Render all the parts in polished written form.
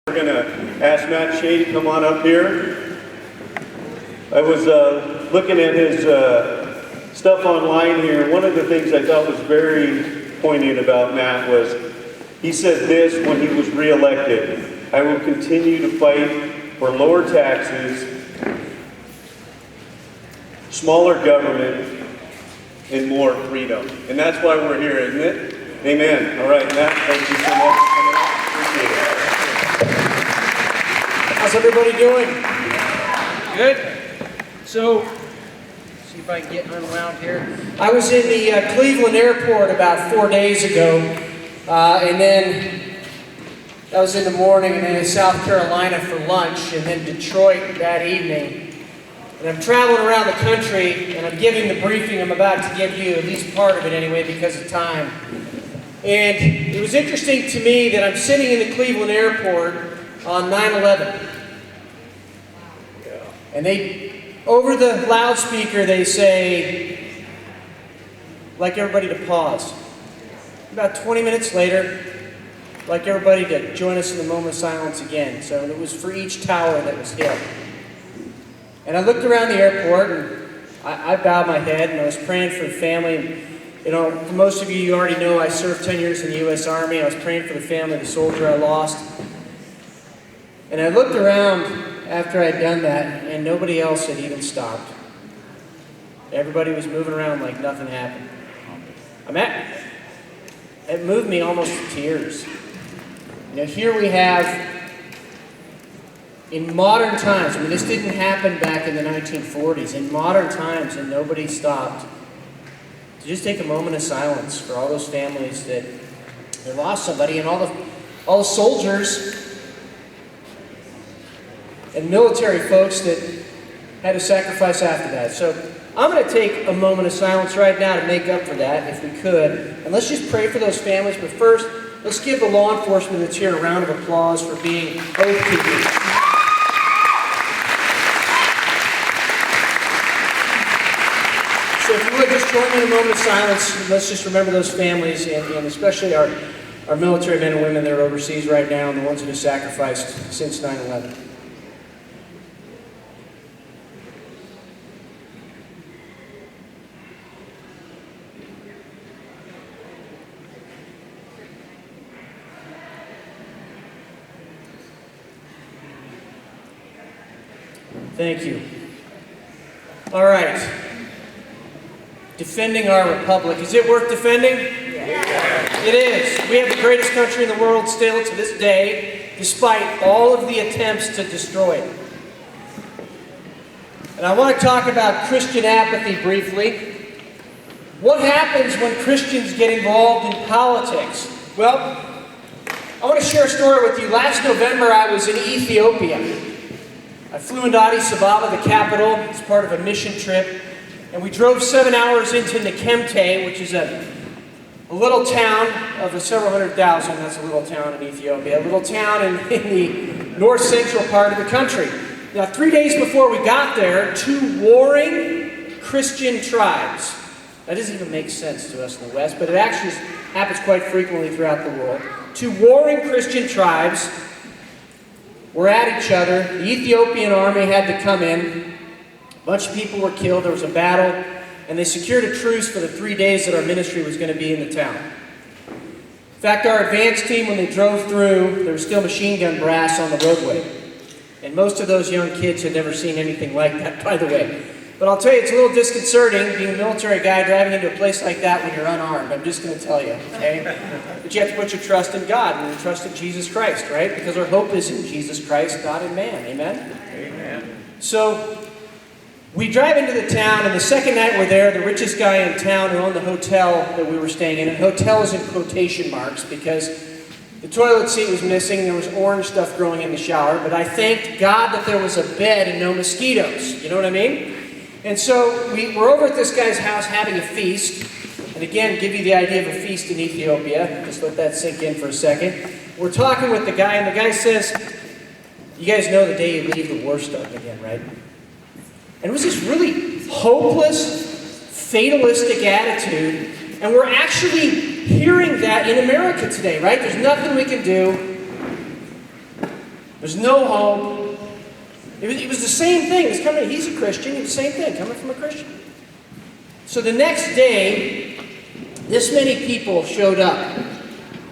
We're going to ask Matt Shea to come on up here. I was looking at his stuff online here. One of the things I thought was very poignant about Matt was he said this when he was re-elected: "I will continue to fight for lower taxes, smaller government, and more freedom." And that's why we're here, isn't it? Amen. All right, Matt, thank you so much for coming out. Appreciate it. How's everybody doing? Good? So, see if I can get unwound here. I was in the Cleveland airport about 4 days ago, and then that was in the morning, and then in South Carolina for lunch, and then Detroit that evening. And I'm traveling around the country, and I'm giving the briefing I'm about to give you, at least part of it anyway, because of time. And it was interesting to me that I'm sitting in the Cleveland airport on 9/11. And over the loudspeaker, they say, like everybody to pause. About 20 minutes later, like everybody to join us in the moment of silence again. So it was for each tower that was hit. And I looked around the airport, and I bowed my head, and I was praying for the family. You know, for most of you, you already know I served 10 years in the U.S. Army. I was praying for the family of the soldier I lost. And I looked around after I'd done that, and nobody else had even stopped. Everybody was moving around like nothing happened. It moved me almost to tears. You know, here we have, in modern times, I mean, this didn't happen back in the 1940s, in modern times, and nobody stopped to just take a moment of silence for all those families that lost somebody, and all the soldiers and military folks that had to sacrifice after that. So I'm going to take a moment of silence right now to make up for that, if we could. And let's just pray for those families. But first, let's give the law enforcement that's here a round of applause for being oath keepers. So if you would, just join me in a moment of silence. Let's just remember those families, and especially our military men and women that are overseas right now, and the ones that have sacrificed since 9/11. Thank you. All right. Defending our republic. Is it worth defending? Yeah. It is. We have the greatest country in the world still to this day, despite all of the attempts to destroy it. And I want to talk about Christian apathy briefly. What happens when Christians get involved in politics? Well, I want to share a story with you. Last November, I was in Ethiopia. I flew into Addis Ababa, the capital, as part of a mission trip, and we drove 7 hours into Nekemte, which is a little town of several hundred thousand. That's a little town in Ethiopia, a little town in the north-central part of the country. Now, 3 days before we got there, two warring Christian tribes. That doesn't even make sense to us in the West, but it actually happens quite frequently throughout the world. Two warring Christian tribes were at each other. The Ethiopian army had to come in. A bunch of people were killed. There was a battle. And they secured a truce for the 3 days that our ministry was going to be in the town. In fact, our advance team, when they drove through, there was still machine gun brass on the roadway. And most of those young kids had never seen anything like that, by the way. But I'll tell you, it's a little disconcerting being a military guy driving into a place like that when you're unarmed. I'm just going to tell you, okay? But you have to put your trust in God and your trust in Jesus Christ, right? Because our hope is in Jesus Christ, not in man. Amen? Amen. So we drive into the town, and the second night we're there, the richest guy in town who owned the hotel that we were staying in, and hotel is in quotation marks because the toilet seat was missing, there was orange stuff growing in the shower, but I thanked God that there was a bed and no mosquitoes. You know what I mean? And so we're over at this guy's house having a feast. And again, give you the idea of a feast in Ethiopia. Just let that sink in for a second. We're talking with the guy, and the guy says, "You guys know the day you leave, the war starts again, right?" And it was this really hopeless, fatalistic attitude. And we're actually hearing that in America today, right? There's nothing we can do. There's no hope. It was the same thing. He's a Christian. It was the same thing, coming from a Christian. So the next day, this many people showed up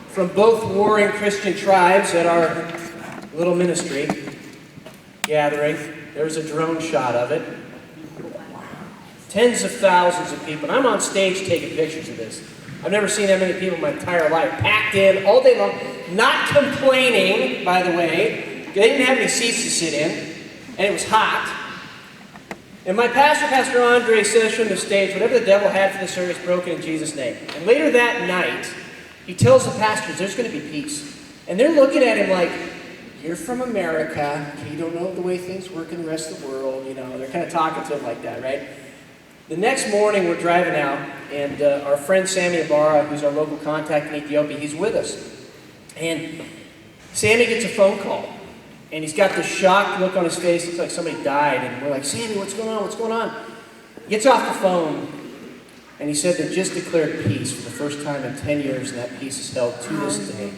from both warring Christian tribes at our little ministry gathering. There was a drone shot of it. Tens of thousands of people. And I'm on stage taking pictures of this. I've never seen that many people in my entire life. Packed in all day long. Not complaining, by the way. They didn't have any seats to sit in. And it was hot. And my pastor, Pastor Andre, says from the stage, whatever the devil had for the service, broken in Jesus' name. And later that night, he tells the pastors there's going to be peace. And they're looking at him like, you're from America. You don't know the way things work in the rest of the world. They're kind of talking to him like that, right? The next morning, we're driving out, and our friend Sammy Ibarra, who's our local contact in Ethiopia, he's with us. And Sammy gets a phone call, and he's got this shocked look on his face. Looks like somebody died, and we're like, Sammy, what's going on? What's going on? He gets off the phone, and he said they just declared peace for the first time in 10 years, and that peace is held to this day.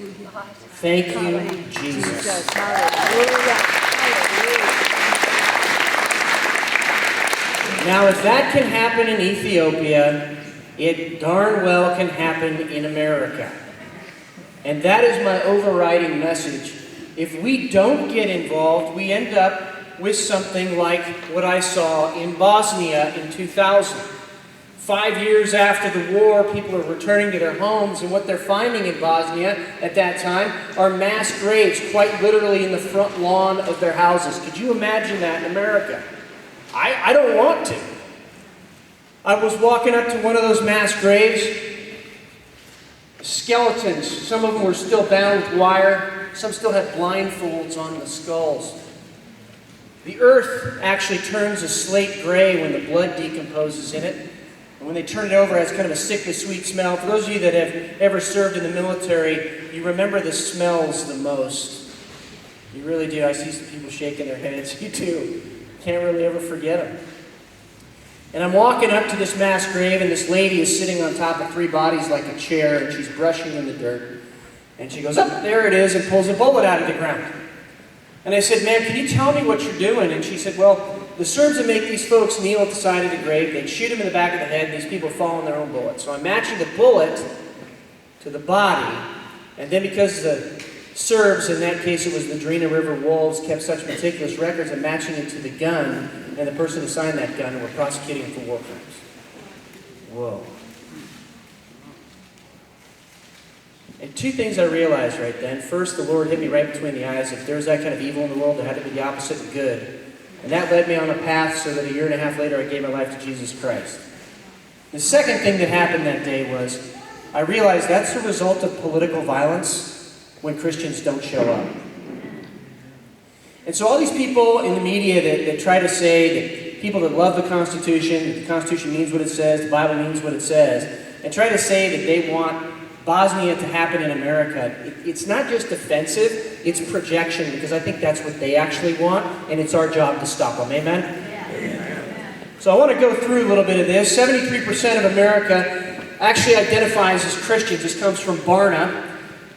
Thank you, Jesus. Now, if that can happen in Ethiopia, it darn well can happen in America. And that is my overriding message. If we don't get involved, we end up with something like what I saw in Bosnia in 2000. 5 years after the war, people are returning to their homes, and what they're finding in Bosnia at that time are mass graves, quite literally in the front lawn of their houses. Could you imagine that in America? I don't want to. I was walking up to one of those mass graves. Skeletons, some of them were still bound with wire. Some still had blindfolds on the skulls. The earth actually turns a slate gray when the blood decomposes in it. And when they turn it over, it has kind of a sickly sweet smell. For those of you that have ever served in the military, you remember the smells the most. You really do. I see some people shaking their heads. You do. Can't really ever forget them. And I'm walking up to this mass grave, and this lady is sitting on top of 3 bodies like a chair, and she's brushing in the dirt. And she goes, "Oh, there it is," and pulls a bullet out of the ground. And I said, "Ma'am, can you tell me what you're doing?" And she said, "Well, the Serbs would make these folks kneel at the side of the grave. They'd shoot them in the back of the head, and these people fall on their own bullets. So I'm matching the bullet to the body, and then because the Serbs, in that case it was the Drina River Wolves, kept such meticulous records, I'm matching it to the gun, and the person who signed that gun, and we're prosecuting him for war crimes." Whoa. And 2 things I realized right then. First, the Lord hit me right between the eyes. If there was that kind of evil in the world, there had to be the opposite of good. And that led me on a path so that a year and a half later I gave my life to Jesus Christ. The second thing that happened that day was I realized that's the result of political violence when Christians don't show up. And so all these people in the media that try to say that people that love the Constitution, that the Constitution means what it says, the Bible means what it says, and try to say that they want Bosnia to happen in America, it's not just offensive, it's projection, because I think that's what they actually want, and it's our job to stop them. Amen? Yeah. So I want to go through a little bit of this. 73% of America actually identifies as Christians. This comes from Barna.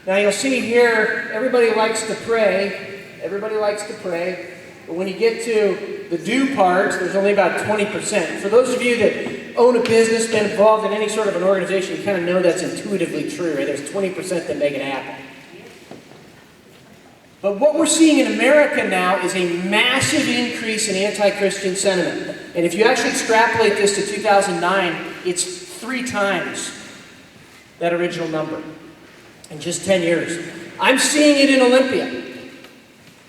Now you'll see here, everybody likes to pray. Everybody likes to pray. But when you get to the do part, there's only about 20%. For those of you that own a business, been involved in any sort of an organization, you kind of know that's intuitively true, right? There's 20% that make it happen. But what we're seeing in America now is a massive increase in anti-Christian sentiment. And if you actually extrapolate this to 2009, it's 3 times that original number in just 10 years. I'm seeing it in Olympia.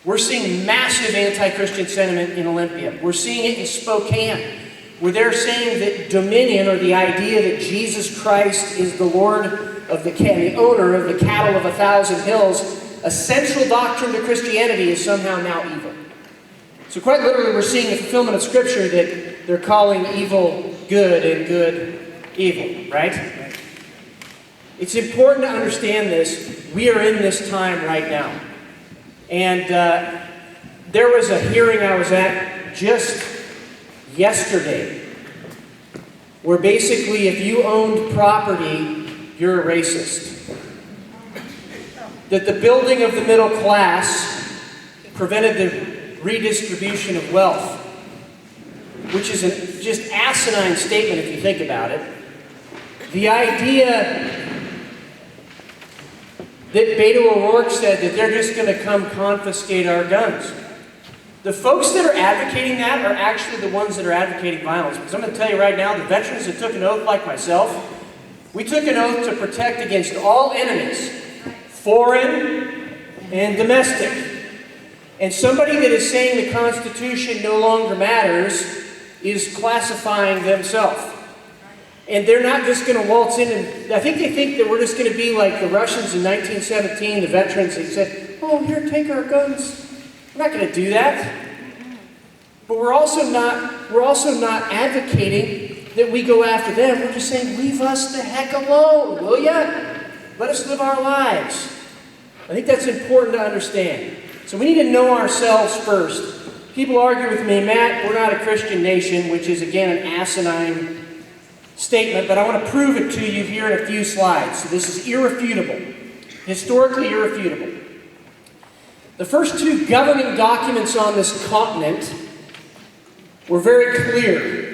We're seeing massive anti-Christian sentiment in Olympia. We're seeing it in Spokane, where they're saying that dominion, or the idea that Jesus Christ is the Lord of the owner of the cattle of 1,000 hills, a central doctrine to Christianity, is somehow now evil. So quite literally, we're seeing the fulfillment of Scripture that they're calling evil good and good evil, right? It's important to understand this. We are in this time right now. And there was a hearing I was at just yesterday, where basically if you owned property, you're a racist. That the building of the middle class prevented the redistribution of wealth, which is a just asinine statement if you think about it. The idea that Beto O'Rourke said that they're just going to come confiscate our guns. The folks that are advocating that are actually the ones that are advocating violence. Because I'm going to tell you right now, the veterans that took an oath like myself, we took an oath to protect against all enemies, foreign and domestic. And somebody that is saying the Constitution no longer matters is classifying themselves. And they're not just going to waltz in and, I think they think that we're just going to be like the Russians in 1917, the veterans, they said, oh, here, take our guns. We're not going to do that. But we're also not advocating that we go after them. We're just saying, leave us the heck alone, will ya? Let us live our lives. I think that's important to understand. So we need to know ourselves first. People argue with me, Matt, we're not a Christian nation, which is, again, an asinine statement, but I want to prove it to you here in a few slides. So this is irrefutable, historically irrefutable. The first two governing documents on this continent were very clear.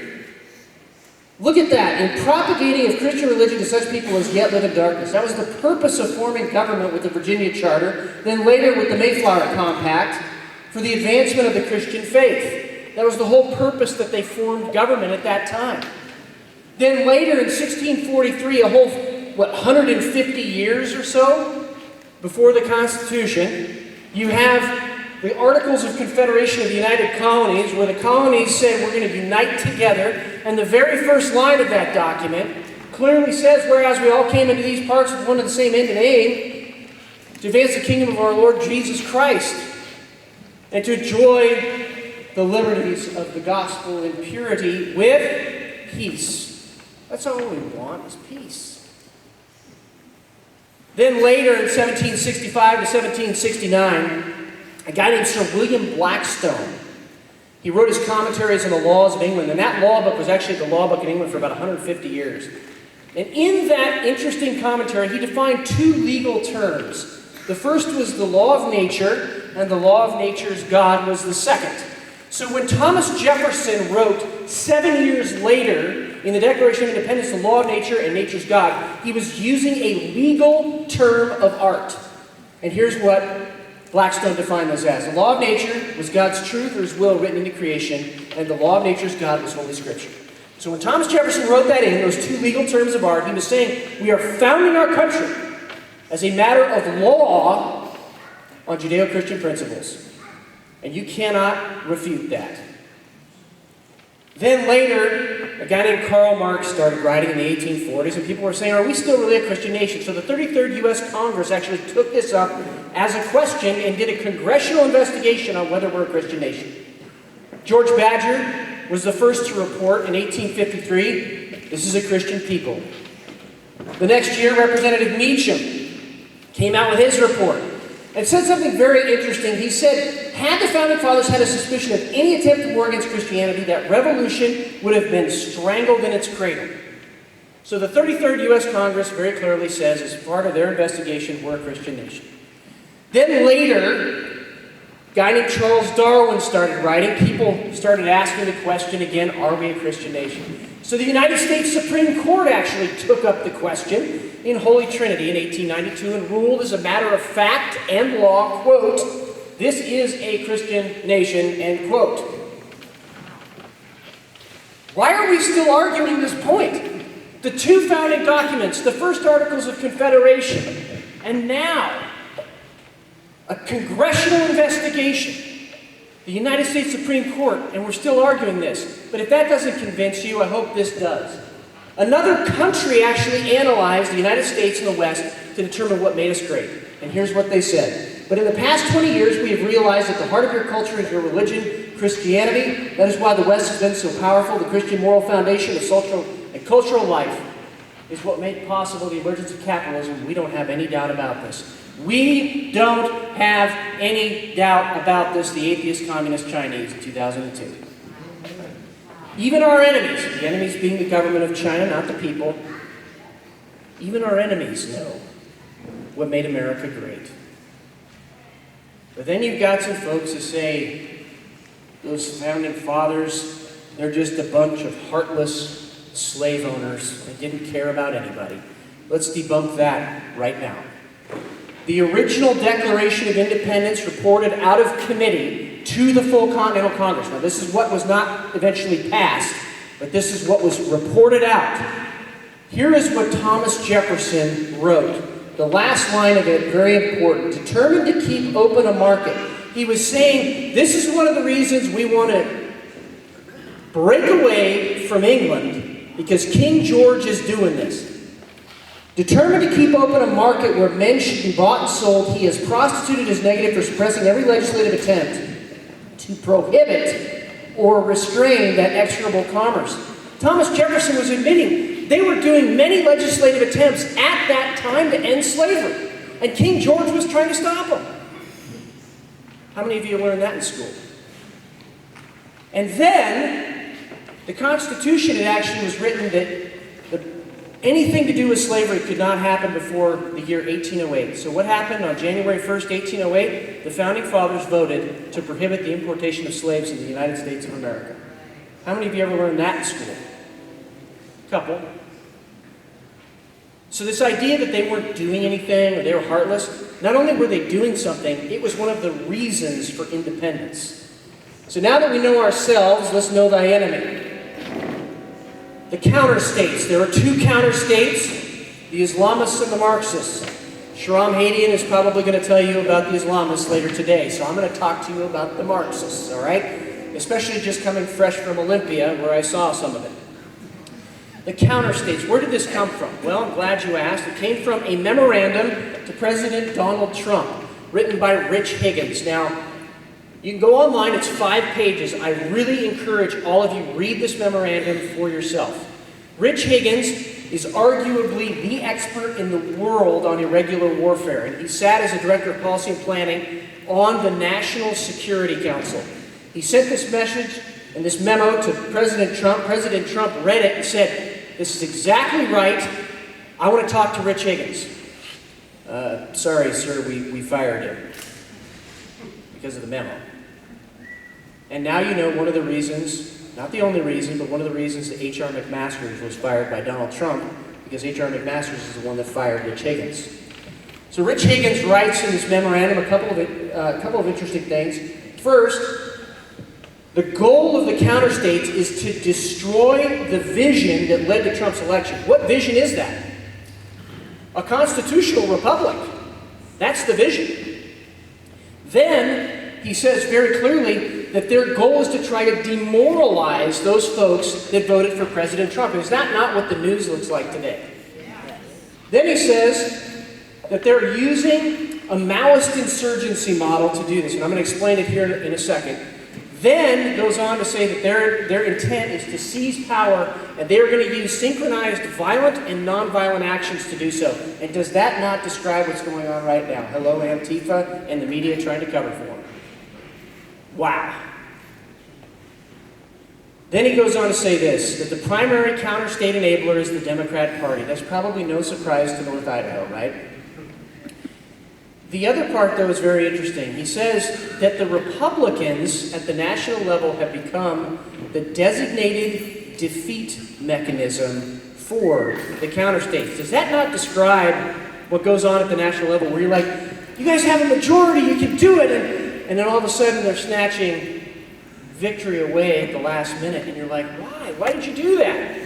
Look at that. In propagating of Christian religion to such people as yet live in darkness. That was the purpose of forming government with the Virginia Charter, then later with the Mayflower Compact, for the advancement of the Christian faith. That was the whole purpose that they formed government at that time. Then later in 1643, a whole, 150 years or so before the Constitution, you have the Articles of Confederation of the United Colonies, where the colonies said we're going to unite together, and the very first line of that document clearly says, whereas we all came into these parts with one and the same end and aim, to advance the kingdom of our Lord Jesus Christ, and to enjoy the liberties of the gospel in purity with peace. That's all we want, is peace. Then later in 1765 to 1769, a guy named Sir William Blackstone, he wrote his commentaries on the laws of England, and that law book was actually the law book in England for about 150 years. And in that interesting commentary, he defined two legal terms. The first was the law of nature, and the law of nature's God was the second. So when Thomas Jefferson wrote 7 years later in the Declaration of Independence, the law of nature and nature's God, he was using a legal term of art. And here's what Blackstone defined those as. The law of nature was God's truth or his will written into creation, and the law of nature's God was Holy Scripture. So when Thomas Jefferson wrote that in, those two legal terms of art, he was saying, we are founding our country as a matter of law on Judeo-Christian principles. And you cannot refute that. Then later, a guy named Karl Marx started writing in the 1840s, and people were saying, are we still really a Christian nation? So the 33rd U.S. Congress actually took this up as a question and did a congressional investigation on whether we're a Christian nation. George Badger was the first to report in 1853, this is a Christian people. The next year, Representative Meacham came out with his report and said something very interesting. He said, had the Founding Fathers had a suspicion of any attempt to war against Christianity, that revolution would have been strangled in its cradle. So the 33rd U.S. Congress very clearly says, as part of their investigation, we're a Christian nation. Then later, a guy named Charles Darwin started writing. People started asking the question again, are we a Christian nation? So the United States Supreme Court actually took up the question in Holy Trinity in 1892 and ruled as a matter of fact and law, quote, this is a Christian nation, end quote. Why are we still arguing this point? The two founding documents, the first Articles of Confederation, and now a congressional investigation, the United States Supreme Court, and we're still arguing this. But if that doesn't convince you, I hope this does. Another country actually analyzed the United States and the West to determine what made us great. And here's what they said. But in the past 20 years, we have realized that the heart of your culture is your religion, Christianity. That is why the West has been so powerful. The Christian moral foundation of social and cultural life is what made possible the emergence of capitalism. We don't have any doubt about this. We don't have any doubt about this, the atheist communist Chinese in 2002. Even our enemies, the enemies being the government of China, not the people, even our enemies know what made America great. But then you've got some folks who say, those founding fathers, they're just a bunch of heartless slave owners that didn't care about anybody. Let's debunk that right now. The original Declaration of Independence reported out of committee to the full Continental Congress. Now, this is what was not eventually passed, but this is what was reported out. Here is what Thomas Jefferson wrote. The last line of it, very important. Determined to keep open a market. He was saying, this is one of the reasons we want to break away from England, because King George is doing this. Determined to keep open a market where men should be bought and sold, he has prostituted his negative for suppressing every legislative attempt to prohibit or restrain that execrable commerce. Thomas Jefferson was admitting they were doing many legislative attempts at that time to end slavery, and King George was trying to stop them. How many of you learned that in school? And then, the Constitution, it actually was written that anything to do with slavery could not happen before the year 1808. So what happened on January 1st, 1808? The Founding Fathers voted to prohibit the importation of slaves in the United States of America. How many of you ever learned that in school? A couple. So this idea that they weren't doing anything or they were heartless, not only were they doing something, it was one of the reasons for independence. So now that we know ourselves, let's know thy enemy. The counter-states. There are two counter-states, the Islamists and the Marxists. Shahram Hadian is probably going to tell you about the Islamists later today, so I'm going to talk to you about the Marxists, all right? Especially just coming fresh from Olympia, where I saw some of it. The counter-states. Where did this come from? Well, I'm glad you asked. It came from a memorandum to President Donald Trump, written by Rich Higgins. Now, you can go online, it's 5 pages. I really encourage all of you, read this memorandum for yourself. Rich Higgins is arguably the expert in the world on irregular warfare, and he sat as a director of policy and planning on the National Security Council. He sent this message and this memo to President Trump. President Trump read it and said, this is exactly right. I want to talk to Rich Higgins. Sorry, sir, we fired him because of the memo. And now you know one of the reasons, not the only reason, but one of the reasons that H.R. McMaster was fired by Donald Trump, because H.R. McMaster is the one that fired Rich Higgins. So Rich Higgins writes in this memorandum a couple of interesting things. First, the goal of the counterstates is to destroy the vision that led to Trump's election. What vision is that? A constitutional republic. That's the vision. Then, he says very clearly that their goal is to try to demoralize those folks that voted for President Trump. Is that not what the news looks like today? Then he says that they're using a Maoist insurgency model to do this, and I'm going to explain it here in a second. Then goes on to say that their intent is to seize power, and they are going to use synchronized violent and nonviolent actions to do so. And does that not describe what's going on right now? Hello, Antifa and the media trying to cover for them. Wow. Then he goes on to say this, that the primary counter-state enabler is the Democrat Party. That's probably no surprise to North Idaho, right? The other part, though, is very interesting. He says that the Republicans at the national level have become the designated defeat mechanism for the counter-states. Does that not describe what goes on at the national level, where you're like, you guys have a majority, you can do it, and then all of a sudden they're snatching victory away at the last minute, and you're like, why? Why did you do that?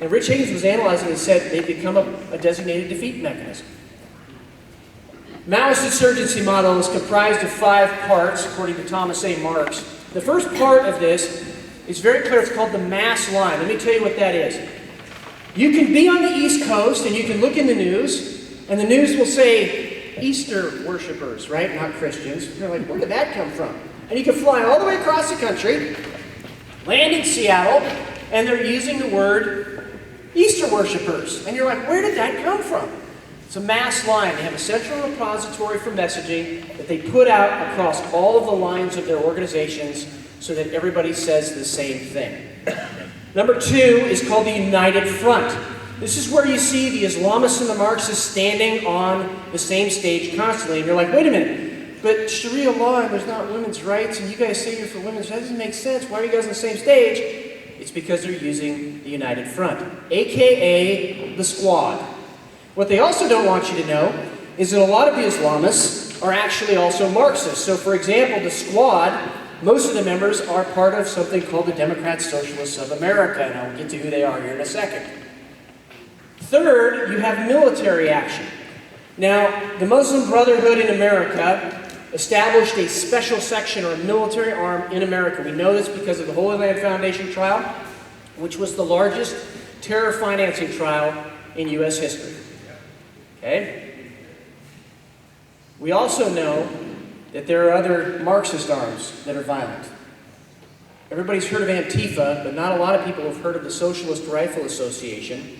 And Rich Higgins was analyzing and said they've become a designated defeat mechanism. Maoist insurgency model is comprised of 5 parts, according to Thomas A. Marks. The first part of this is very clear. It's called the mass line. Let me tell you what that is. You can be on the East Coast, and you can look in the news, and the news will say, Easter worshipers, right? Not Christians. You're like, where did that come from? And you can fly all the way across the country, land in Seattle, and they're using the word Easter worshipers. And you're like, where did that come from? It's a mass line. They have a central repository for messaging that they put out across all of the lines of their organizations so that everybody says the same thing. Number 2 is called the United Front. This is where you see the Islamists and the Marxists standing on the same stage constantly. And you're like, wait a minute, but Sharia law and there's not women's rights, and you guys say you're for women's rights. That doesn't make sense. Why are you guys on the same stage? It's because they're using the United Front, aka the Squad. What they also don't want you to know is that a lot of the Islamists are actually also Marxists. So for example, the Squad, most of the members are part of something called the Democrat Socialists of America, and I'll get to who they are here in a second. Third, you have military action. Now, the Muslim Brotherhood in America established a special section or a military arm in America. We know this because of the Holy Land Foundation trial, which was the largest terror financing trial in U.S. history. Okay? We also know that there are other Marxist arms that are violent. Everybody's heard of Antifa, but not a lot of people have heard of the Socialist Rifle Association,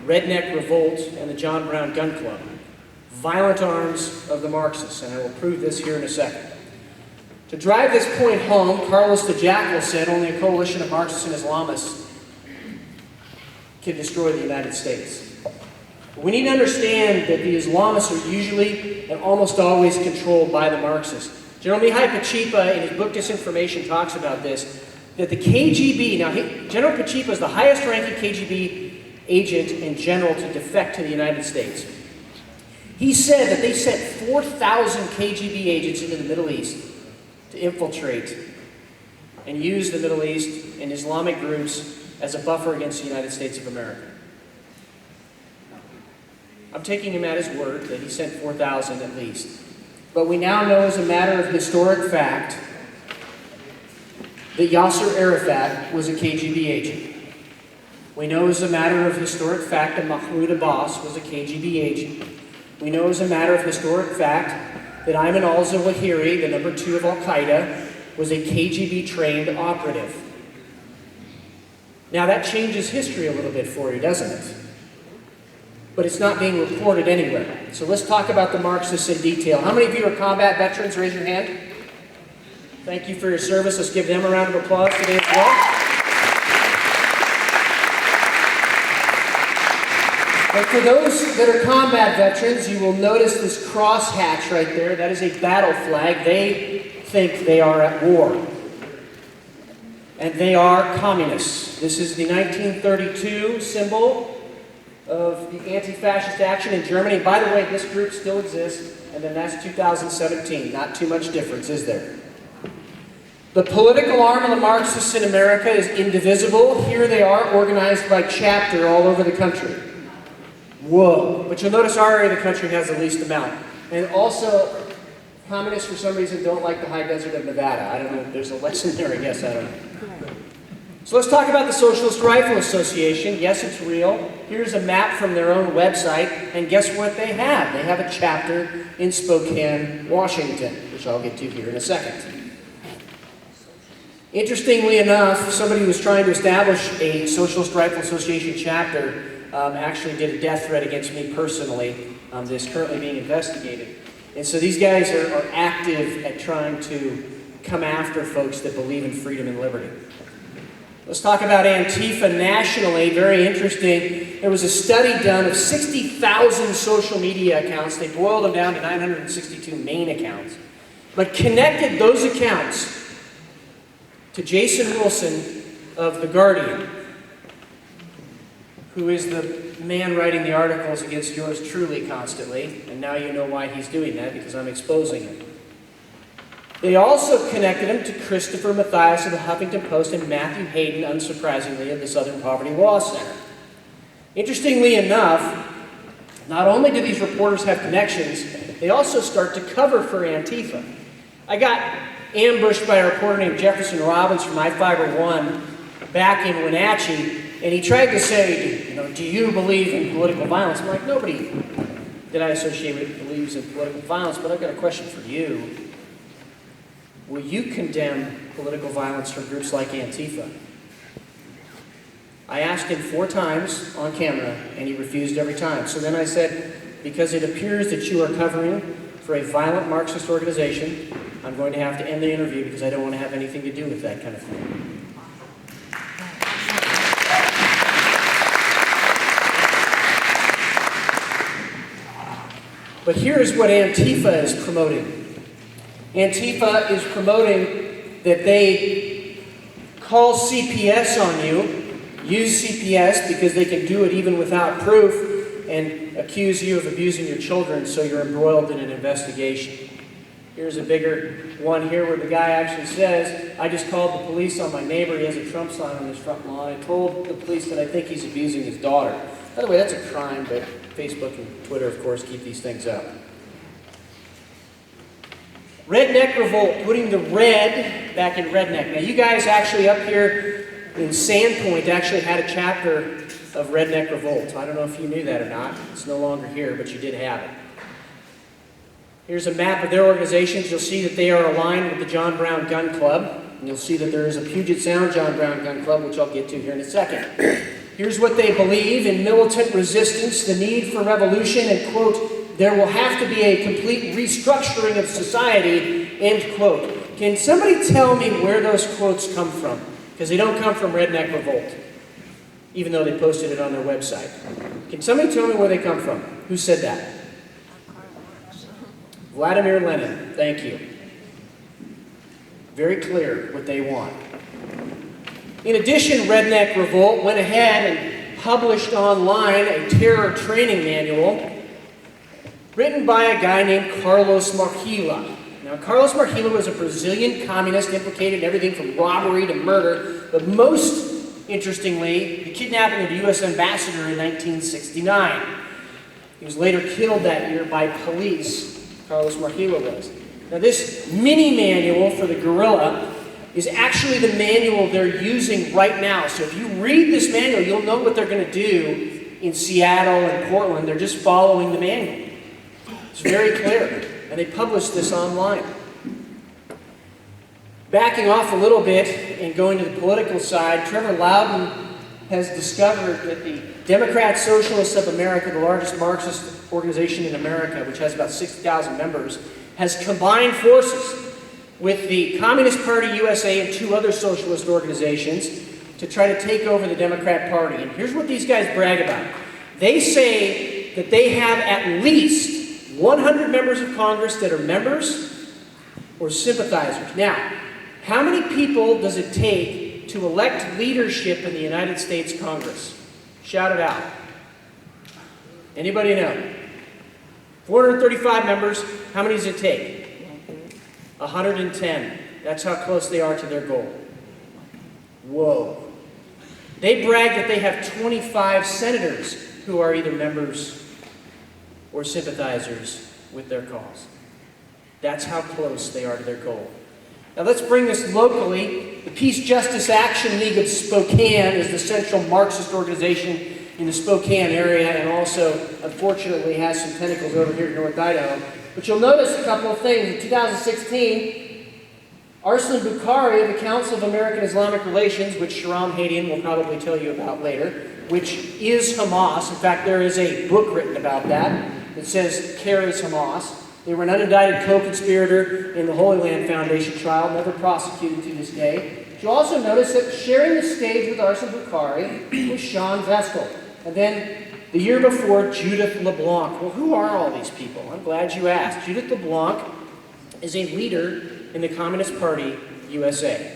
Redneck Revolt, and the John Brown Gun Club. Violent arms of the Marxists, and I will prove this here in a second. To drive this point home, Carlos the Jackal said only a coalition of Marxists and Islamists can destroy the United States. We need to understand that the Islamists are usually and almost always controlled by the Marxists. General Mihai Pachipa, in his book Disinformation, talks about this, that the KGB, now General Pachipa is the highest ranking KGB agent in general to defect to the United States. He said that they sent 4,000 KGB agents into the Middle East to infiltrate and use the Middle East and Islamic groups as a buffer against the United States of America. I'm taking him at his word that he sent 4,000 at least. But we now know as a matter of historic fact that Yasser Arafat was a KGB agent. We know as a matter of historic fact that Mahmoud Abbas was a KGB agent. We know as a matter of historic fact that Ayman al-Zawahiri, the number 2 of Al-Qaeda, was a KGB-trained operative. Now that changes history a little bit for you, doesn't it? But it's not being reported anywhere. So let's talk about the Marxists in detail. How many of you are combat veterans? Raise your hand. Thank you for your service. Let's give them a round of applause today as well. And for those that are combat veterans, you will notice this crosshatch right there. That is a battle flag. They think they are at war. And they are communists. This is the 1932 symbol of the anti-fascist action in Germany. By the way, this group still exists, and then that's 2017. Not too much difference, is there? The political arm of the Marxists in America is indivisible. Here they are, organized by chapter all over the country. Whoa. But you'll notice our area of the country has the least amount. And also, communists for some reason don't like the high desert of Nevada. I don't know if there's a lesson there, I guess, I don't know. So let's talk about the Socialist Rifle Association. Yes, it's real. Here's a map from their own website, and guess what they have? They have a chapter in Spokane, Washington, which I'll get to here in a second. Interestingly enough, somebody who was trying to establish a Socialist Rifle Association chapter actually did a death threat against me personally that is currently being investigated. And so these guys are active at trying to come after folks that believe in freedom and liberty. Let's talk about Antifa nationally. Very interesting. There was a study done of 60,000 social media accounts. They boiled them down to 962 main accounts, but connected those accounts to Jason Wilson of The Guardian, who is the man writing the articles against yours truly constantly, and now you know why he's doing that, because I'm exposing him. They also connected him to Christopher Mathias of the Huffington Post and Matthew Hayden, unsurprisingly, of the Southern Poverty Law Center. Interestingly enough, not only do these reporters have connections, they also start to cover for Antifa. I got ambushed by a reporter named Jefferson Robbins from I-501 back in Wenatchee, and he tried to say, do you believe in political violence? I'm like, nobody that I associate with believes in political violence, but I've got a question for you. Will you condemn political violence from groups like Antifa? I asked him 4 times on camera, and he refused every time. So then I said, because it appears that you are covering for a violent Marxist organization, I'm going to have to end the interview because I don't want to have anything to do with that kind of thing. But here is what Antifa is promoting. Antifa is promoting that they call CPS on you, use CPS because they can do it even without proof, and accuse you of abusing your children so you're embroiled in an investigation. Here's a bigger one here where the guy actually says, I just called the police on my neighbor. He has a Trump sign on his front lawn. I told the police that I think he's abusing his daughter. By the way, that's a crime, but Facebook and Twitter, of course, keep these things up. Redneck Revolt, putting the red back in redneck. Now, you guys actually up here in Sandpoint actually had a chapter of Redneck Revolt. I don't know if you knew that or not. It's no longer here, but you did have it. Here's a map of their organizations. You'll see that they are aligned with the John Brown Gun Club. And you'll see that there is a Puget Sound John Brown Gun Club, which I'll get to here in a second. Here's what they believe in militant resistance, the need for revolution, and, quote, there will have to be a complete restructuring of society, end quote. Can somebody tell me where those quotes come from? Because they don't come from Redneck Revolt, even though they posted it on their website. Can somebody tell me where they come from? Who said that? Vladimir Lenin, thank you. Very clear what they want. In addition, Redneck Revolt went ahead and published online a terror training manual written by a guy named Carlos Marquila. Now, Carlos Marquila was a Brazilian communist implicated in everything from robbery to murder, but most interestingly, the kidnapping of the U.S. ambassador in 1969. He was later killed that year by police. Carlos Marquila was. Now, this mini manual for the guerrilla is actually the manual they're using right now. So if you read this manual, you'll know what they're going to do in Seattle and Portland. They're just following the manual. It's very clear. And they published this online. Backing off a little bit and going to the political side, Trevor Loudon has discovered that the Democrat Socialists of America, the largest Marxist organization in America, which has about 60,000 members, has combined forces with the Communist Party USA and two other socialist organizations to try to take over the Democrat Party. And here's what these guys brag about. They say that they have at least 100 members of Congress that are members or sympathizers. Now, how many people does it take to elect leadership in the United States Congress? Shout it out. Anybody know? 435 members. How many does it take? 110. That's how close they are to their goal. Whoa. They brag that they have 25 senators who are either members or sympathizers with their cause. That's how close they are to their goal. Now let's bring this locally. The Peace Justice Action League of Spokane is the central Marxist organization in the Spokane area, and also, unfortunately, has some tentacles over here in North Idaho. But you'll notice a couple of things. In 2016, Arslan Bukhari of the Council of American Islamic Relations, which Sharam Hadian will probably tell you about later, which is Hamas. In fact, there is a book written about that that says, "Care is Hamas." They were an unindicted co-conspirator in the Holy Land Foundation trial, never prosecuted to this day. You'll also notice that sharing the stage with Arslan Bukhari was Sean Vestal. And then the year before, Judith LeBlanc. Well, who are all these people? I'm glad you asked. Judith LeBlanc is a leader in the Communist Party USA.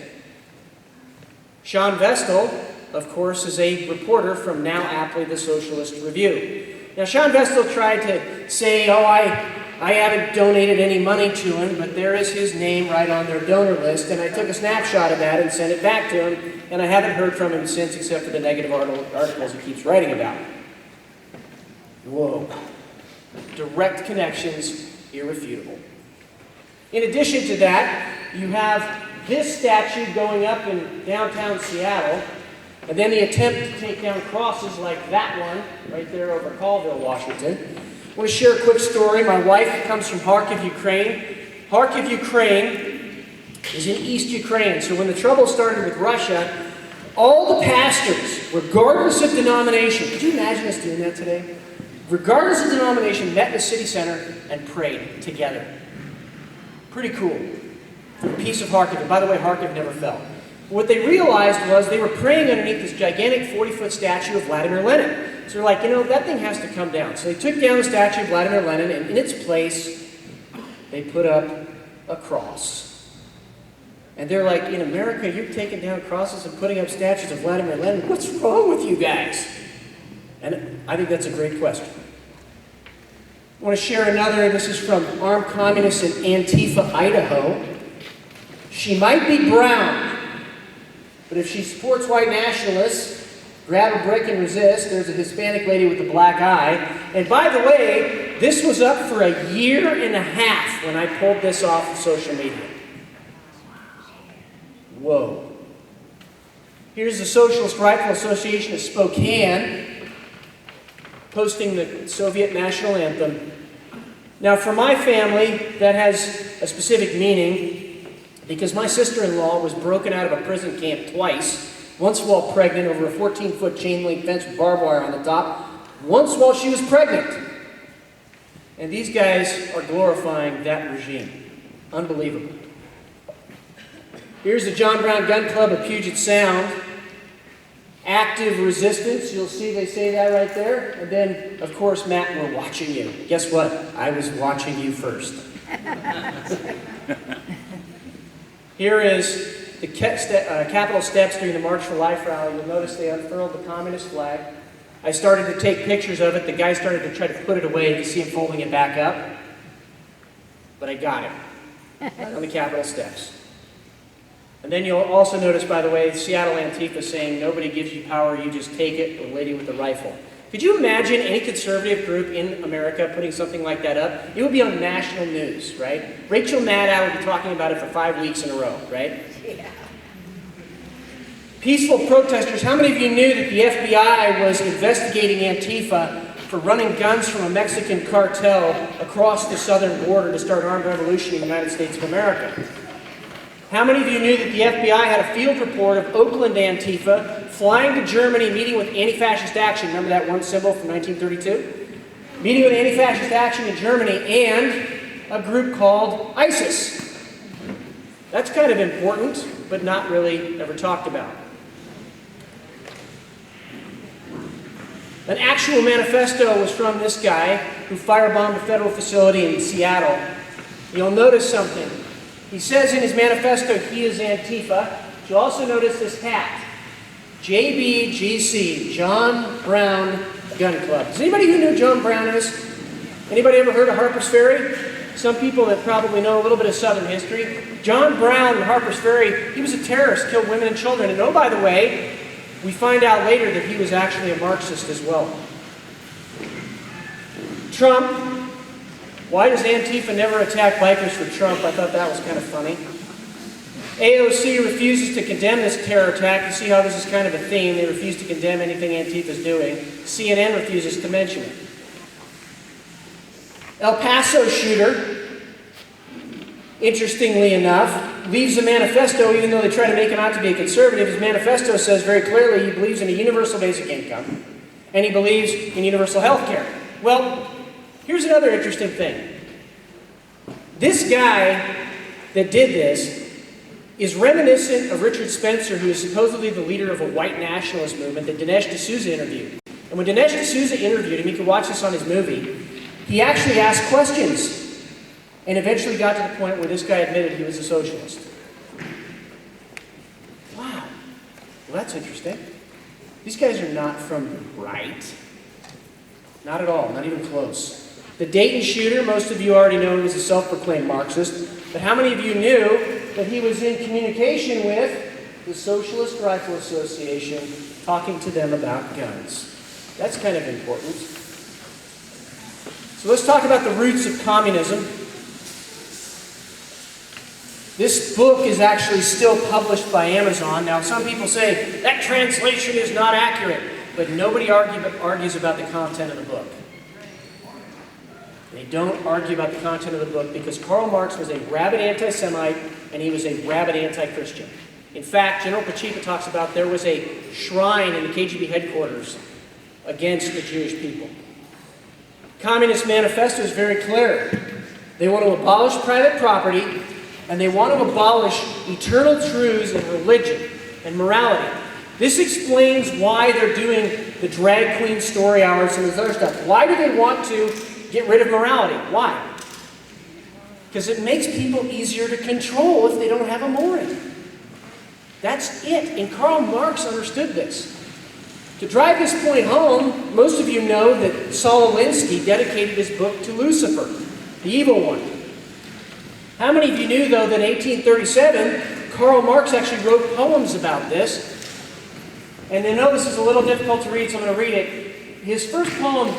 Sean Vestal, of course, is a reporter from now aptly the Socialist Review. Now, Sean Vestal tried to say, oh, I haven't donated any money to him, but there is his name right on their donor list, and I took a snapshot of that and sent it back to him, and I haven't heard from him since, except for the negative articles he keeps writing about. Whoa. Direct connections, irrefutable. In addition to that, you have this statue going up in downtown Seattle, and then the attempt to take down crosses like that one right there over Colville, Washington. I want to share a quick story. My wife comes from Kharkiv, Ukraine. Kharkiv, Ukraine is in East Ukraine. So when the trouble started with Russia, all the pastors, regardless of denomination, could you imagine us doing that today? Regardless of denomination, met in the city center and prayed together. Pretty cool. For the peace of Kharkiv. And by the way, Kharkiv never fell. What they realized was they were praying underneath this gigantic 40-foot statue of Vladimir Lenin. So they're like, that thing has to come down. So they took down the statue of Vladimir Lenin, and in its place, they put up a cross. And they're like, in America, you're taking down crosses and putting up statues of Vladimir Lenin. What's wrong with you guys? And I think that's a great question. I want to share another. This is from armed communists in Antifa, Idaho. She might be brown, but if she supports white nationalists, grab a brick and resist. There's a Hispanic lady with a black eye. And by the way, this was up for a year and a half when I pulled this off of social media. Whoa. Here's the Socialist Rifle Association of Spokane posting the Soviet national anthem. Now, for my family, that has a specific meaning because my sister-in-law was broken out of a prison camp twice. Once while pregnant over a 14-foot chain-link fence with barbed wire on the top. Once while she was pregnant. And these guys are glorifying that regime. Unbelievable. Here's the John Brown Gun Club of Puget Sound. Active resistance. You'll see they say that right there. And then, of course, Matt, we're watching you. Guess what? I was watching you first. Here is the Capitol steps during the March for Life rally. You'll notice they unfurled the communist flag. I started to take pictures of it. The guy started to try to put it away. You can see him folding it back up. But I got him right on the Capitol steps. And then you'll also notice, by the way, Seattle Antifa saying, nobody gives you power, you just take it, the lady with the rifle. Could you imagine any conservative group in America putting something like that up? It would be on national news, right? Rachel Maddow would be talking about it for 5 weeks in a row, right? Yeah. Peaceful protesters. How many of you knew that the FBI was investigating Antifa for running guns from a Mexican cartel across the southern border to start armed revolution in the United States of America? How many of you knew that the FBI had a field report of Oakland Antifa flying to Germany, meeting with Anti-Fascist Action? Remember that one symbol from 1932? Meeting with Anti-Fascist Action in Germany and a group called ISIS. That's kind of important, but not really ever talked about. An actual manifesto was from this guy who firebombed a federal facility in Seattle. You'll notice something. He says in his manifesto he is Antifa. You'll also notice this hat. JBGC, John Brown Gun Club. Does anybody who knew John Brown is? Anybody ever heard of Harper's Ferry? Some people that probably know a little bit of Southern history. John Brown in Harper's Ferry, he was a terrorist, killed women and children. And oh, by the way, we find out later that he was actually a Marxist as well. Trump. Why does Antifa never attack bikers for Trump? I thought that was kind of funny. AOC refuses to condemn this terror attack. You see how this is kind of a theme. They refuse to condemn anything Antifa's doing. CNN refuses to mention it. El Paso shooter, interestingly enough, leaves a manifesto, even though they try to make him out to be a conservative. His manifesto says very clearly he believes in a universal basic income, and he believes in universal health care. Well, here's another interesting thing. This guy that did this is reminiscent of Richard Spencer, who is supposedly the leader of a white nationalist movement that Dinesh D'Souza interviewed. And when Dinesh D'Souza interviewed him, you can watch this on his movie, he actually asked questions and eventually got to the point where this guy admitted he was a socialist. Wow. Well, that's interesting. These guys are not from the right. Not at all, not even close. The Dayton shooter, most of you already know him as a self-proclaimed Marxist, but how many of you knew that he was in communication with the Socialist Rifle Association, talking to them about guns? That's kind of important. So let's talk about the roots of communism. This book is actually still published by Amazon. Now, some people say that translation is not accurate, but nobody argues about the content of the book. They don't argue about the content of the book because Karl Marx was a rabid anti-Semite and he was a rabid anti-Christian. In fact, General Pacheco talks about there was a shrine in the KGB headquarters against the Jewish people. Communist Manifesto is very clear. They want to abolish private property and they want to abolish eternal truths in religion and morality. This explains why they're doing the drag queen story hours and this other stuff. Why do they want to get rid of morality? Why? because it makes people easier to control if they don't have a mooring. That's it. And Karl Marx understood this. To drive this point home, most of you know that Saul Alinsky dedicated his book to Lucifer, the evil one. How many of you knew, though, that in 1837, Karl Marx actually wrote poems about this? And I know this is a little difficult to read, so I'm going to read it. His first poem,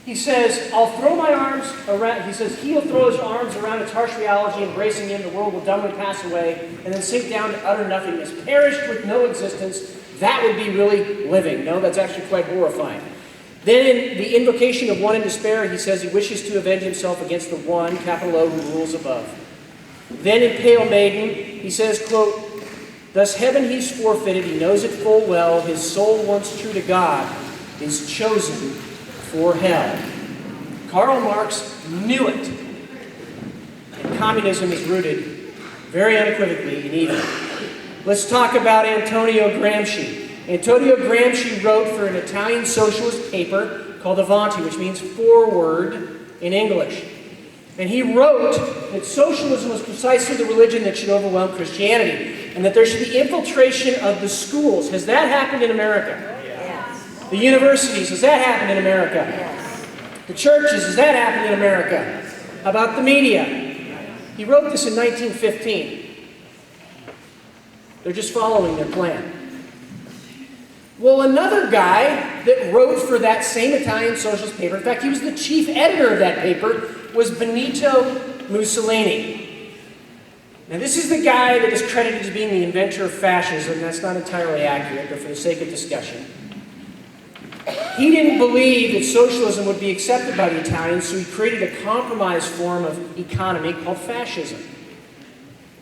he says, I'll throw my arms around, he says, he'll throw his arms around its harsh reality, embracing him, the world will dumbly pass away, and then sink down to utter nothingness, perished with no existence. That would be really living. No, that's actually quite horrifying. Then in the invocation of one in despair, he says he wishes to avenge himself against the one, capital O, who rules above. Then in Pale Maiden, he says, quote, thus heaven he's forfeited, he knows it full well, his soul once true to God is chosen for hell. Karl Marx knew it. And communism is rooted very unequivocally in evil. Let's talk about Antonio Gramsci. Antonio Gramsci wrote for an Italian socialist paper called Avanti, which means forward in English. And he wrote that socialism was precisely the religion that should overwhelm Christianity, and that there should be infiltration of the schools. Has that happened in America? Yes. The universities, has that happened in America? Yes. The churches, has that happened in America? How about the media? He wrote this in 1915. They're just following their plan. Well, another guy that wrote for that same Italian socialist paper, in fact, he was the chief editor of that paper, was Benito Mussolini. Now, this is the guy that is credited as being the inventor of fascism. That's not entirely accurate, but for the sake of discussion. He didn't believe that socialism would be accepted by the Italians, so he created a compromise form of economy called fascism.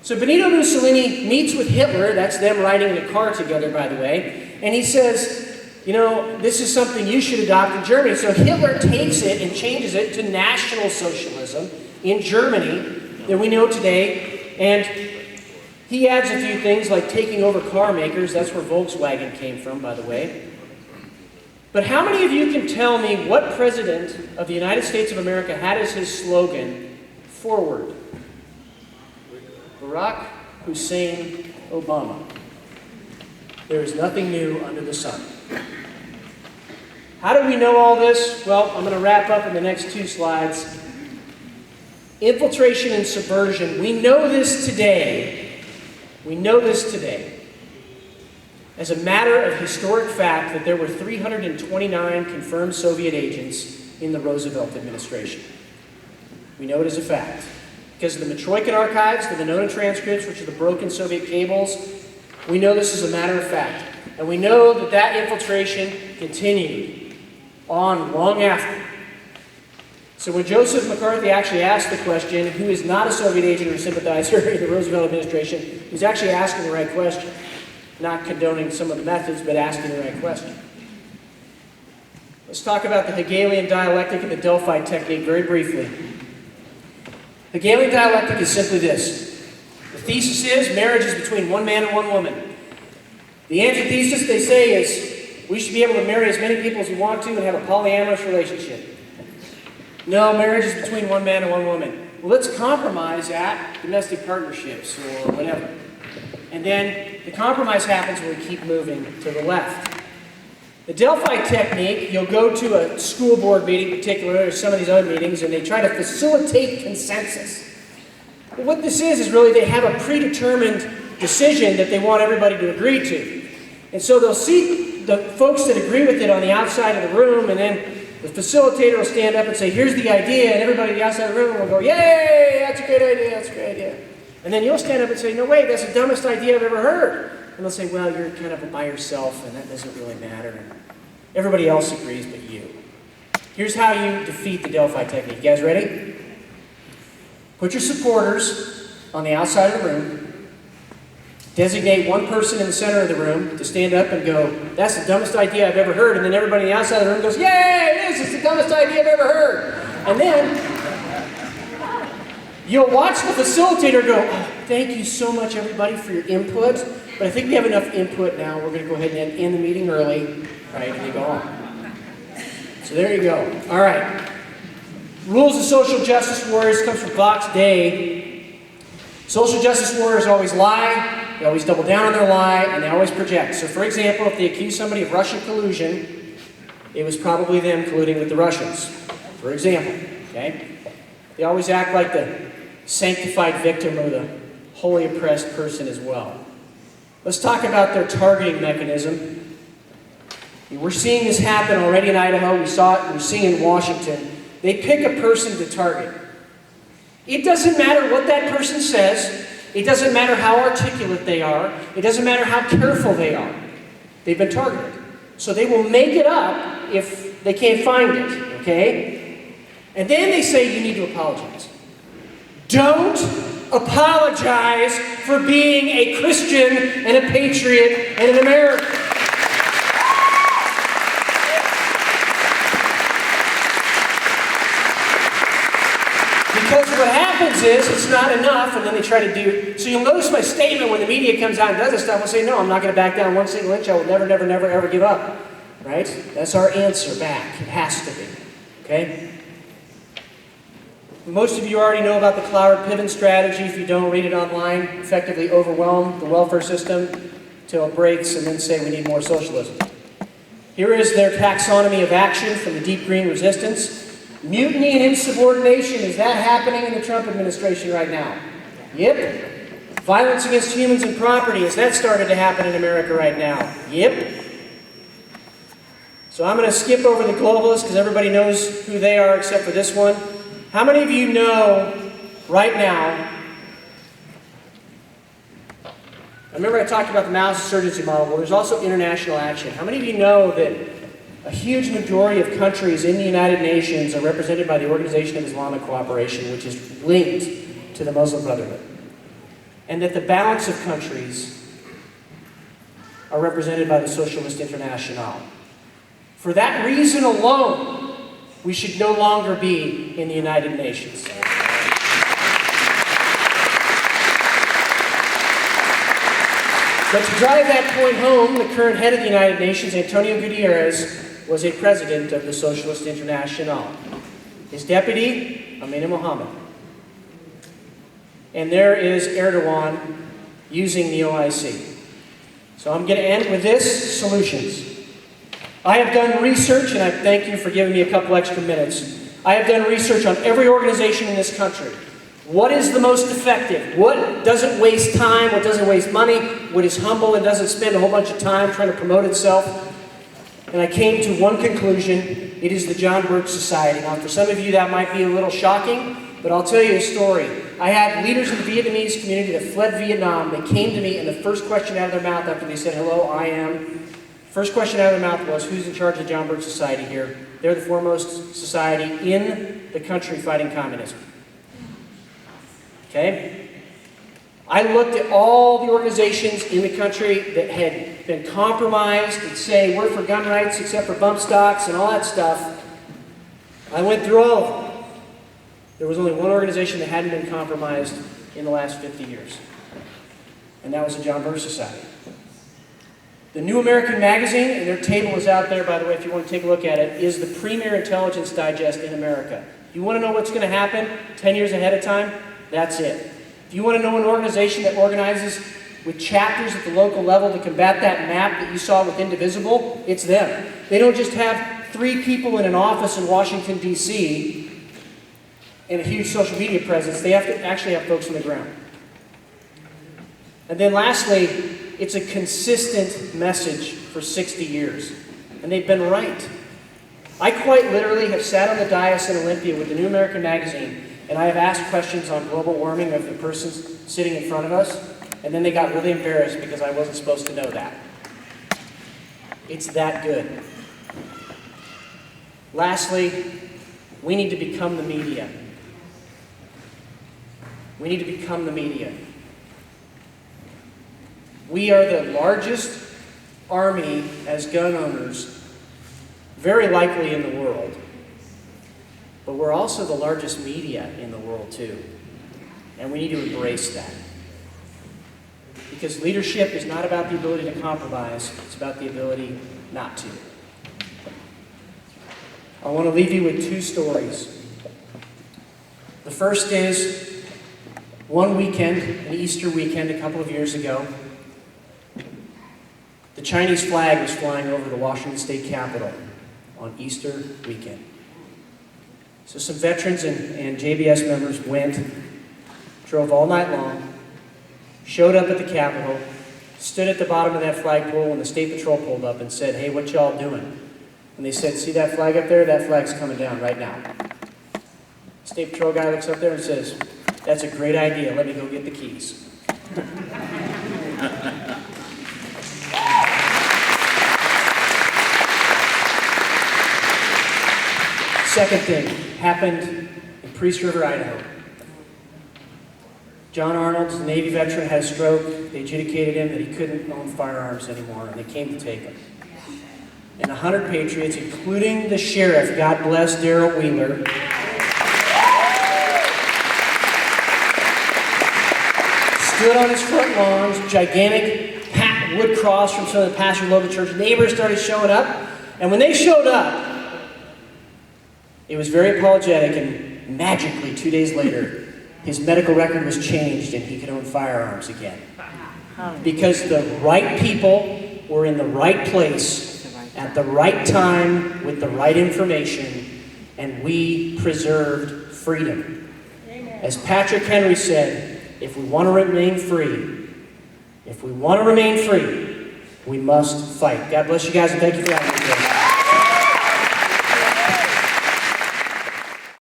So Benito Mussolini meets with Hitler, that's them riding in a car together, by the way, and he says, you know, this is something you should adopt in Germany. So Hitler takes it and changes it to National Socialism in Germany that we know today, and he adds a few things like taking over car makers. That's where Volkswagen came from, by the way. But how many of you can tell me what president of the United States of America had as his slogan, forward? Barack Hussein Obama. There is nothing new under the sun. How do we know all this? Well, I'm going to wrap up in the next 2 slides. Infiltration and subversion. We know this today. We know this today. As a matter of historic fact that there were 329 confirmed Soviet agents in the Roosevelt administration. We know it as a fact. Because of the Matroikin archives, the Venona transcripts, which are the broken Soviet cables, we know this is a matter of fact. And we know that that infiltration continued on long after. So when Joseph McCarthy actually asked the question, who is not a Soviet agent or sympathizer in the Roosevelt administration, he's actually asking the right question. Not condoning some of the methods, but asking the right question. Let's talk about the Hegelian dialectic and the Delphi technique very briefly. Hegelian dialectic is simply this. The thesis is marriage is between one man and one woman. The antithesis, they say, is we should be able to marry as many people as we want to and have a polyamorous relationship. No, marriage is between one man and one woman. Well, let's compromise at domestic partnerships or whatever. And then the compromise happens when we keep moving to the left. The Delphi technique, you'll go to a school board meeting in particular, or some of these other meetings, and they try to facilitate consensus. But what this is really they have a predetermined decision that they want everybody to agree to. And so they'll see the folks that agree with it on the outside of the room, and then the facilitator will stand up and say, here's the idea, and everybody on the outside of the room will go, yay, that's a great idea, that's a great idea. And then you'll stand up and say, no, wait, that's the dumbest idea I've ever heard. And they'll say, well, you're kind of by yourself, and that doesn't really matter. And everybody else agrees but you. Here's how you defeat the Delphi technique. You guys ready? Put your supporters on the outside of the room. Designate one person in the center of the room to stand up and go, that's the dumbest idea I've ever heard. And then everybody on the outside of the room goes, yay, it is, it's the dumbest idea I've ever heard. And then you'll watch the facilitator go, oh, thank you so much, everybody, for your input. But I think we have enough input now. We're going to go ahead and end the meeting early. Right, and they go on. So there you go. All right. Rules of social justice warriors comes from Vox Day. Social justice warriors always lie, they always double down on their lie, and they always project. So for example, if they accuse somebody of Russian collusion, it was probably them colluding with the Russians. For example, okay? They always act like the sanctified victim or the wholly oppressed person as well. Let's talk about their targeting mechanism. We're seeing this happen already in Idaho. We're seeing it in Washington. They pick a person to target. It doesn't matter what that person says. It doesn't matter how articulate they are. It doesn't matter how careful they are. They've been targeted. So they will make it up if they can't find it, okay? And then they say you need to apologize. Don't apologize for being a Christian and a patriot and an American. Because what happens is, it's not enough, and then they try to do... So you'll notice my statement when the media comes out and does this stuff, I'll say, no, I'm not going to back down one single inch. I will never, never, never, ever give up. Right? That's our answer back. It has to be. Okay? Most of you already know about the Cloward Piven strategy. If you don't, read it online. Effectively overwhelm the welfare system till it breaks and then say we need more socialism. Here is their taxonomy of action from the Deep Green Resistance. Mutiny and insubordination, is that happening in the Trump administration right now? Yep. Violence against humans and property, has that started to happen in America right now? Yep. So I'm going to skip over the globalists because everybody knows who they are except for this one. How many of you know right now, I remember I talked about the Maoist insurgency model, well there's also international action. How many of you know that a huge majority of countries in the United Nations are represented by the Organization of Islamic Cooperation, which is linked to the Muslim Brotherhood? And that the balance of countries are represented by the Socialist International. For that reason alone, we should no longer be in the United Nations. But to drive that point home, the current head of the United Nations, Antonio Guterres, was a president of the Socialist International. His deputy, Amina Mohammed. And there is Erdogan using the OIC. So I'm going to end with this, solutions. I have done research, and I thank you for giving me a couple extra minutes. I have done research on every organization in this country. What is the most effective? What doesn't waste time? What doesn't waste money? What is humble and doesn't spend a whole bunch of time trying to promote itself? And I came to one conclusion. It is the John Birch Society. Now, for some of you, that might be a little shocking, but I'll tell you a story. I had leaders in the Vietnamese community that fled Vietnam. They came to me, and the first question out of their mouth after they said, hello, I am. First question out of their mouth was, who's in charge of the John Birch Society here? They're the foremost society in the country fighting communism. Okay? I looked at all the organizations in the country that had been compromised and say, we're for gun rights except for bump stocks and all that stuff. I went through all of them. There was only one organization that hadn't been compromised in the last 50 years. And that was the John Birch Society. The New American Magazine, and their table is out there, by the way, if you want to take a look at it, is the premier intelligence digest in America. You want to know what's going to happen 10 years ahead of time? That's it. If you want to know an organization that organizes with chapters at the local level to combat that map that you saw with Indivisible, it's them. They don't just have 3 people in an office in Washington, D.C. and a huge social media presence. They have to actually have folks on the ground. And then lastly, it's a consistent message for 60 years. And they've been right. I quite literally have sat on the dais in Olympia with the New American Magazine, and I have asked questions on global warming of the person sitting in front of us, and then they got really embarrassed because I wasn't supposed to know that. It's that good. Lastly, we need to become the media. We need to become the media. We are the largest army as gun owners, very likely in the world. But we're also the largest media in the world too. And we need to embrace that. Because leadership is not about the ability to compromise, it's about the ability not to. I want to leave you with 2 stories. The first is one weekend, an Easter weekend a couple of years ago, the Chinese flag was flying over the Washington State Capitol on Easter weekend. So some veterans and JBS members went, drove all night long, showed up at the Capitol, stood at the bottom of that flagpole when the State Patrol pulled up and said, "Hey, what y'all doing?" And they said, "See that flag up there? That flag's coming down right now." State Patrol guy looks up there and says, "That's a great idea. Let me go get the keys." Second thing happened in Priest River, Idaho. John Arnold, a Navy veteran, had a stroke. They adjudicated him that he couldn't own firearms anymore, and they came to take him. And 100 patriots, including the sheriff, God bless Darrell Wheeler, stood on his front lawns, gigantic wood cross from some of the pastors of the local church. Neighbors started showing up, and when they showed up, it was very apologetic, and magically, 2 days later, his medical record was changed and he could own firearms again. Because the right people were in the right place at the right time with the right information, and we preserved freedom. As Patrick Henry said, if we want to remain free, we must fight. God bless you guys, and thank you for having me today.